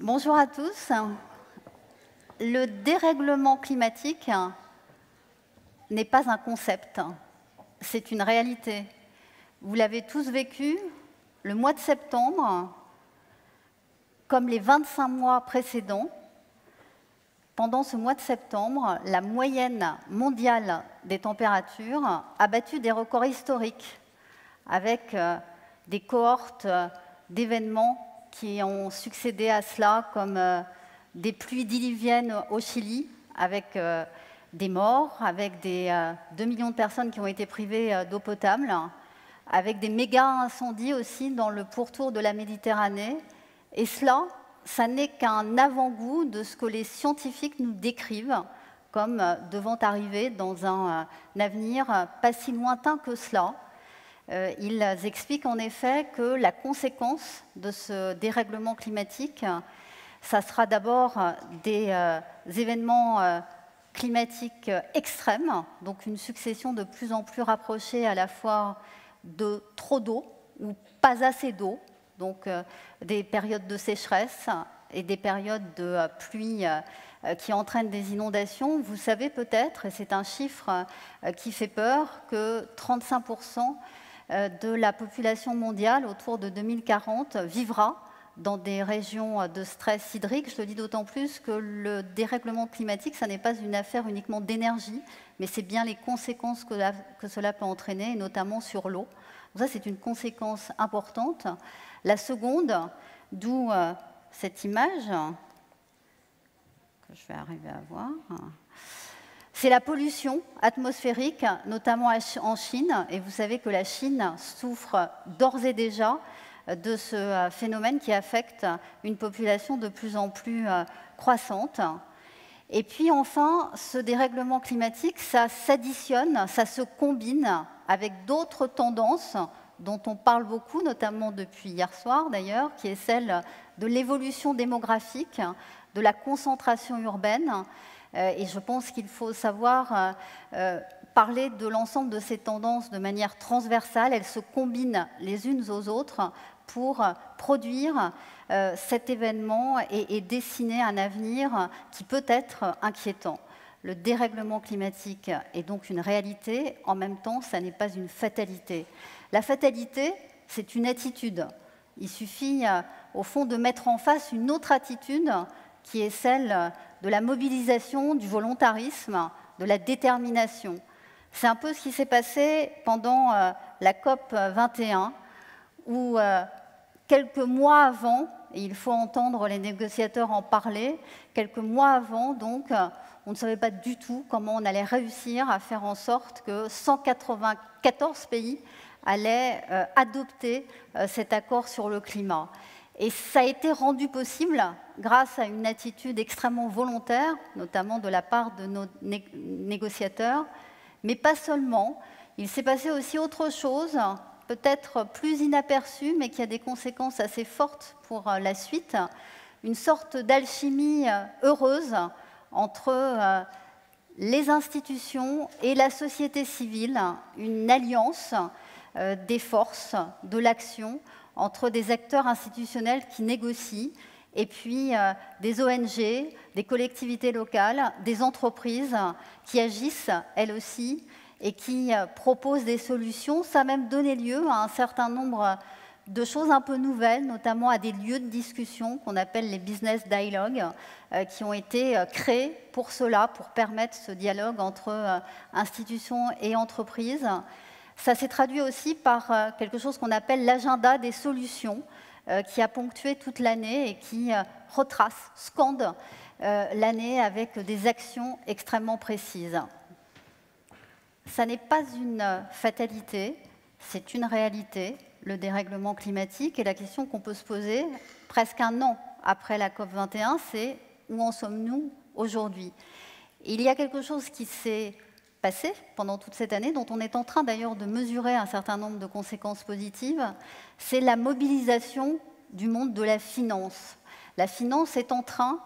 Bonjour à tous. Le dérèglement climatique n'est pas un concept, c'est une réalité. Vous l'avez tous vécu, le mois de septembre, comme les 25 mois précédents, pendant ce mois de septembre, la moyenne mondiale des températures a battu des records historiques, avec des cohortes d'événements qui ont succédé à cela, comme des pluies diluviennes au Chili, avec des morts, avec des 2 millions de personnes qui ont été privées d'eau potable, avec des méga incendies aussi dans le pourtour de la Méditerranée. Et cela, ça n'est qu'un avant-goût de ce que les scientifiques nous décrivent comme devant arriver dans un avenir pas si lointain que cela. Ils expliquent en effet que la conséquence de ce dérèglement climatique, ça sera d'abord des événements climatiques extrêmes, donc une succession de plus en plus rapprochée à la fois de trop d'eau ou pas assez d'eau, donc des périodes de sécheresse et des périodes de pluie qui entraînent des inondations. Vous savez peut-être, et c'est un chiffre qui fait peur, que 35% de la population mondiale autour de 2040 vivra dans des régions de stress hydrique. Je le dis d'autant plus que le dérèglement climatique, ça n'est pas une affaire uniquement d'énergie, mais c'est bien les conséquences que cela peut entraîner, et notamment sur l'eau. Ça, c'est une conséquence importante. La seconde, d'où cette image, que je vais arriver à voir, c'est la pollution atmosphérique, notamment en Chine. Et vous savez que la Chine souffre d'ores et déjà de ce phénomène qui affecte une population de plus en plus croissante. Et puis enfin, ce dérèglement climatique, ça s'additionne, ça se combine avec d'autres tendances dont on parle beaucoup, notamment depuis hier soir d'ailleurs, qui est celle de l'évolution démographique, de la concentration urbaine. Et je pense qu'il faut savoir parler de l'ensemble de ces tendances de manière transversale. Elles se combinent les unes aux autres pour produire cet événement et dessiner un avenir qui peut être inquiétant. Le dérèglement climatique est donc une réalité. En même temps, ça n'est pas une fatalité. La fatalité, c'est une attitude. Il suffit, au fond, de mettre en face une autre attitude qui est celle de la mobilisation, du volontarisme, de la détermination. C'est un peu ce qui s'est passé pendant la COP 21, où quelques mois avant, et il faut entendre les négociateurs en parler, quelques mois avant, donc, on ne savait pas du tout comment on allait réussir à faire en sorte que 194 pays allaient adopter cet accord sur le climat. Et ça a été rendu possible grâce à une attitude extrêmement volontaire, notamment de la part de nos négociateurs, mais pas seulement. Il s'est passé aussi autre chose, peut-être plus inaperçue, mais qui a des conséquences assez fortes pour la suite, une sorte d'alchimie heureuse entre les institutions et la société civile, une alliance des forces, de l'action, entre des acteurs institutionnels qui négocient et puis des ONG, des collectivités locales, des entreprises qui agissent elles aussi et qui proposent des solutions. Ça a même donné lieu à un certain nombre de choses un peu nouvelles, notamment à des lieux de discussion qu'on appelle les business dialogues, qui ont été créés pour cela, pour permettre ce dialogue entre institutions et entreprises. Ça s'est traduit aussi par quelque chose qu'on appelle l'agenda des solutions, qui a ponctué toute l'année et qui retrace, scande l'année avec des actions extrêmement précises. Ça n'est pas une fatalité, c'est une réalité, le dérèglement climatique. Et la question qu'on peut se poser, presque un an après la COP21, c'est où en sommes-nous aujourd'hui? Il y a quelque chose qui s'est passé pendant toute cette année, dont on est en train d'ailleurs de mesurer un certain nombre de conséquences positives, c'est la mobilisation du monde de la finance. La finance est en train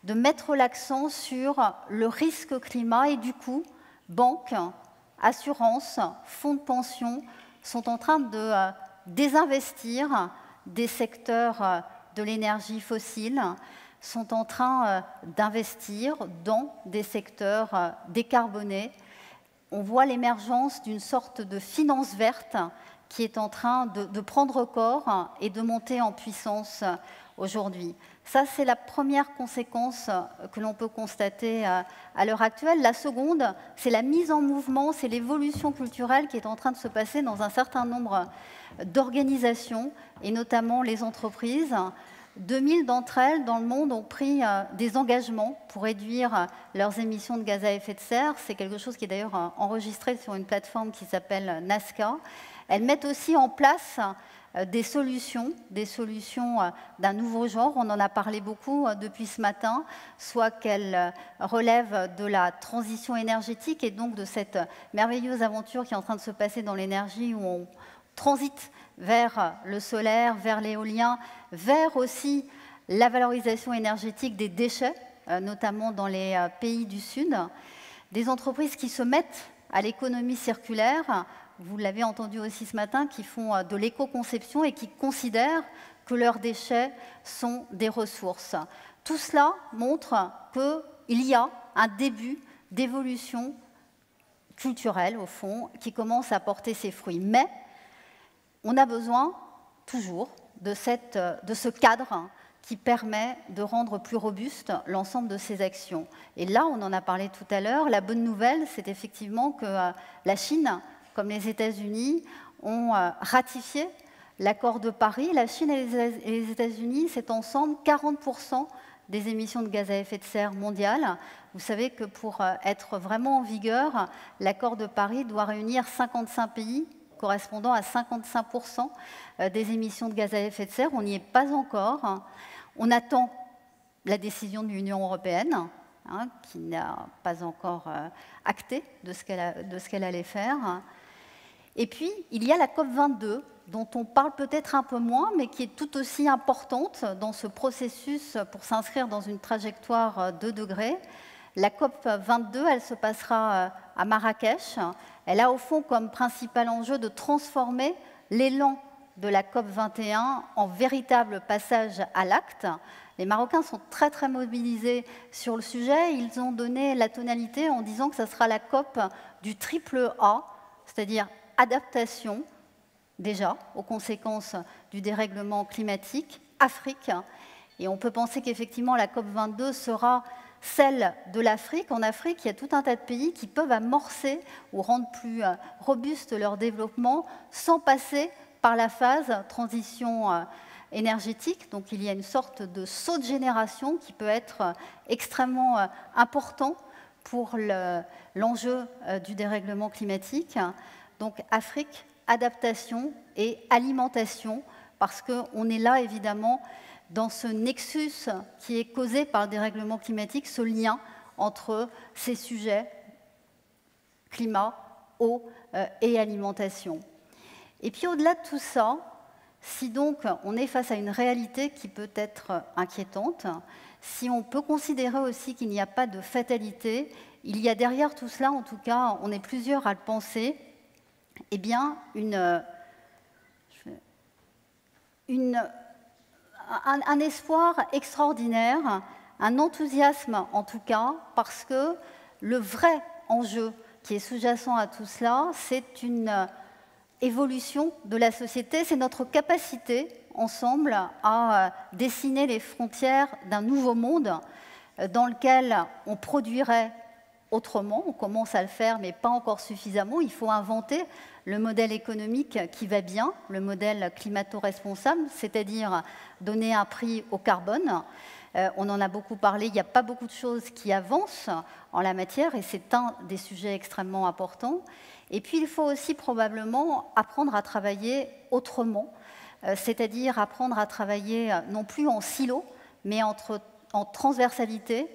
de mettre l'accent sur le risque climat et du coup, banques, assurances, fonds de pension sont en train de désinvestir des secteurs de l'énergie fossile sont en train d'investir dans des secteurs décarbonés. On voit l'émergence d'une sorte de finance verte qui est en train de prendre corps et de monter en puissance aujourd'hui. Ça, c'est la première conséquence que l'on peut constater à l'heure actuelle. La seconde, c'est la mise en mouvement, c'est l'évolution culturelle qui est en train de se passer dans un certain nombre d'organisations, et notamment les entreprises. 2000 d'entre elles dans le monde ont pris des engagements pour réduire leurs émissions de gaz à effet de serre. C'est quelque chose qui est d'ailleurs enregistré sur une plateforme qui s'appelle Nazca. Elles mettent aussi en place des solutions d'un nouveau genre. On en a parlé beaucoup depuis ce matin, soit qu'elles relèvent de la transition énergétique et donc de cette merveilleuse aventure qui est en train de se passer dans l'énergie où on transite vers le solaire, vers l'éolien, vers aussi la valorisation énergétique des déchets, notamment dans les pays du Sud. Des entreprises qui se mettent à l'économie circulaire, vous l'avez entendu aussi ce matin, qui font de l'éco-conception et qui considèrent que leurs déchets sont des ressources. Tout cela montre qu'il y a un début d'évolution culturelle, au fond, qui commence à porter ses fruits. Mais on a besoin toujours de ce cadre qui permet de rendre plus robuste l'ensemble de ces actions. Et là, on en a parlé tout à l'heure, la bonne nouvelle, c'est effectivement que la Chine, comme les États-Unis, ont ratifié l'accord de Paris. La Chine et les États-Unis, c'est ensemble 40% des émissions de gaz à effet de serre mondiales. Vous savez que pour être vraiment en vigueur, l'accord de Paris doit réunir 55 pays, correspondant à 55% des émissions de gaz à effet de serre. On n'y est pas encore. On attend la décision de l'Union européenne, qui n'a pas encore acté de ce qu'elle allait faire. Et puis, il y a la COP22, dont on parle peut-être un peu moins, mais qui est tout aussi importante dans ce processus pour s'inscrire dans une trajectoire 2 degrés. La COP22, elle se passera à Marrakech. Elle a au fond comme principal enjeu de transformer l'élan de la COP21 en véritable passage à l'acte. Les Marocains sont très très mobilisés sur le sujet. Ils ont donné la tonalité en disant que ce sera la COP du triple A, c'est-à-dire adaptation, déjà, aux conséquences du dérèglement climatique, Afrique. Et on peut penser qu'effectivement la COP22 sera celle de l'Afrique. En Afrique, il y a tout un tas de pays qui peuvent amorcer ou rendre plus robuste leur développement sans passer par la phase transition énergétique. Donc il y a une sorte de saut de génération qui peut être extrêmement important pour l'enjeu du dérèglement climatique. Donc Afrique, adaptation et alimentation, parce qu'on est là évidemment dans ce nexus qui est causé par le dérèglement climatique, ce lien entre ces sujets, climat, eau et alimentation. Et puis au-delà de tout ça, si donc on est face à une réalité qui peut être inquiétante, si on peut considérer aussi qu'il n'y a pas de fatalité, il y a derrière tout cela, en tout cas, on est plusieurs à le penser, eh bien, un espoir extraordinaire, un enthousiasme en tout cas, parce que le vrai enjeu qui est sous-jacent à tout cela, c'est une évolution de la société, c'est notre capacité ensemble à dessiner les frontières d'un nouveau monde dans lequel on produirait autrement, on commence à le faire, mais pas encore suffisamment. Il faut inventer le modèle économique qui va bien, le modèle climato-responsable, c'est-à-dire donner un prix au carbone. On en a beaucoup parlé, il n'y a pas beaucoup de choses qui avancent en la matière, et c'est un des sujets extrêmement importants. Et puis, il faut aussi probablement apprendre à travailler autrement, c'est-à-dire apprendre à travailler non plus en silo, mais en transversalité,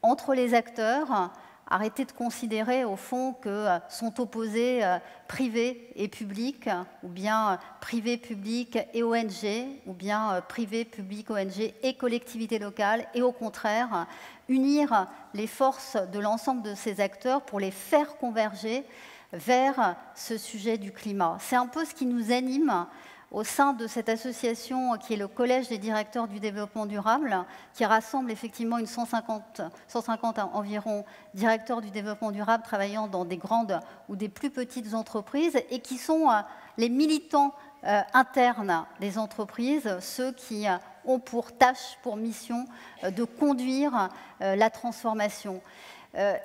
entre les acteurs. Arrêter de considérer au fond que sont opposés privé et public, ou bien privé, public et ONG, ou bien privé, public, ONG et collectivités locales, et au contraire, unir les forces de l'ensemble de ces acteurs pour les faire converger vers ce sujet du climat. C'est un peu ce qui nous anime au sein de cette association qui est le Collège des directeurs du développement durable, qui rassemble effectivement 150 environ directeurs du développement durable travaillant dans des grandes ou des plus petites entreprises et qui sont les militants internes des entreprises, ceux qui ont pour tâche, pour mission de conduire la transformation.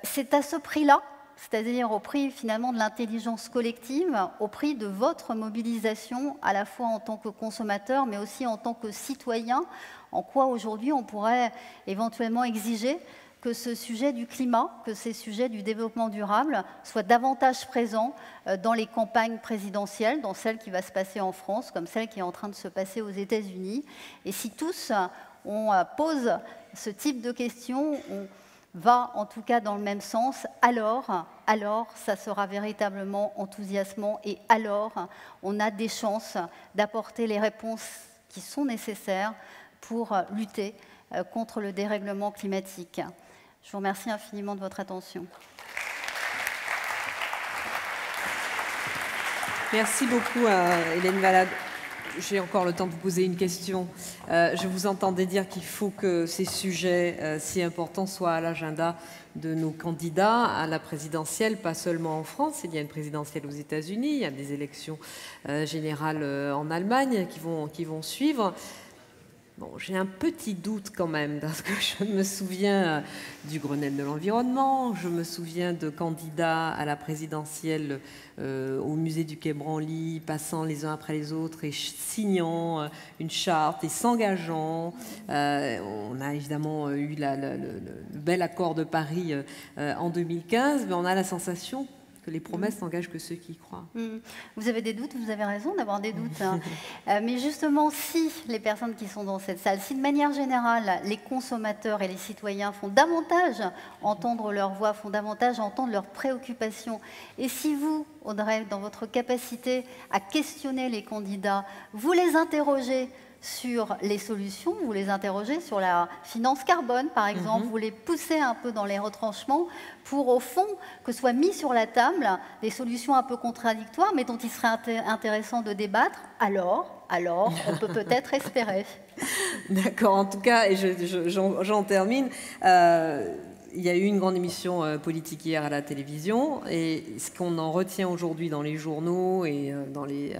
C'est à ce prix-là, c'est-à-dire au prix finalement de l'intelligence collective, au prix de votre mobilisation, à la fois en tant que consommateur, mais aussi en tant que citoyen, en quoi aujourd'hui on pourrait éventuellement exiger que ce sujet du climat, que ces sujets du développement durable soient davantage présents dans les campagnes présidentielles, dans celle qui va se passer en France, comme celle qui est en train de se passer aux États-Unis. Et si tous on pose ce type de questions, on va en tout cas dans le même sens, alors ça sera véritablement enthousiasmant et alors on a des chances d'apporter les réponses qui sont nécessaires pour lutter contre le dérèglement climatique. Je vous remercie infiniment de votre attention. Merci beaucoup à Hélène Valade. J'ai encore le temps de vous poser une question. Je vous entendais dire qu'il faut que ces sujets si importants soient à l'agenda de nos candidats à la présidentielle, pas seulement en France. Il y a une présidentielle aux États-Unis, il y a des élections générales en Allemagne qui vont suivre. Bon, j'ai un petit doute quand même, parce que je me souviens du Grenelle de l'environnement, je me souviens de candidats à la présidentielle au musée du Quai Branly, passant les uns après les autres et signant une charte et s'engageant. On a évidemment eu le bel accord de Paris en 2015, mais on a la sensation que les promesses n'engagent que ceux qui y croient. Vous avez des doutes, vous avez raison d'avoir des doutes. Hein. Mais justement, si les personnes qui sont dans cette salle, si de manière générale, les consommateurs et les citoyens font davantage entendre leur voix, font davantage entendre leurs préoccupations, et si vous, Audrey, dans votre capacité à questionner les candidats, vous les interrogez sur les solutions, vous les interrogez sur la finance carbone, par exemple, vous les poussez un peu dans les retranchements pour, au fond, que soient mis sur la table des solutions un peu contradictoires, mais dont il serait intéressant de débattre, alors on peut peut-être espérer. D'accord, en tout cas, et j'en termine, il y a eu une grande émission politique hier à la télévision, et ce qu'on en retient aujourd'hui dans les journaux et dans les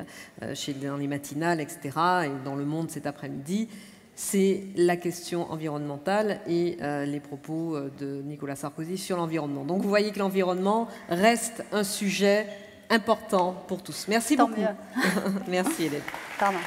matinales, etc., et dans Le Monde cet après-midi, c'est la question environnementale et les propos de Nicolas Sarkozy sur l'environnement. Donc vous voyez que l'environnement reste un sujet important pour tous. Merci beaucoup. Tant mieux. Merci Hélène. Pardon.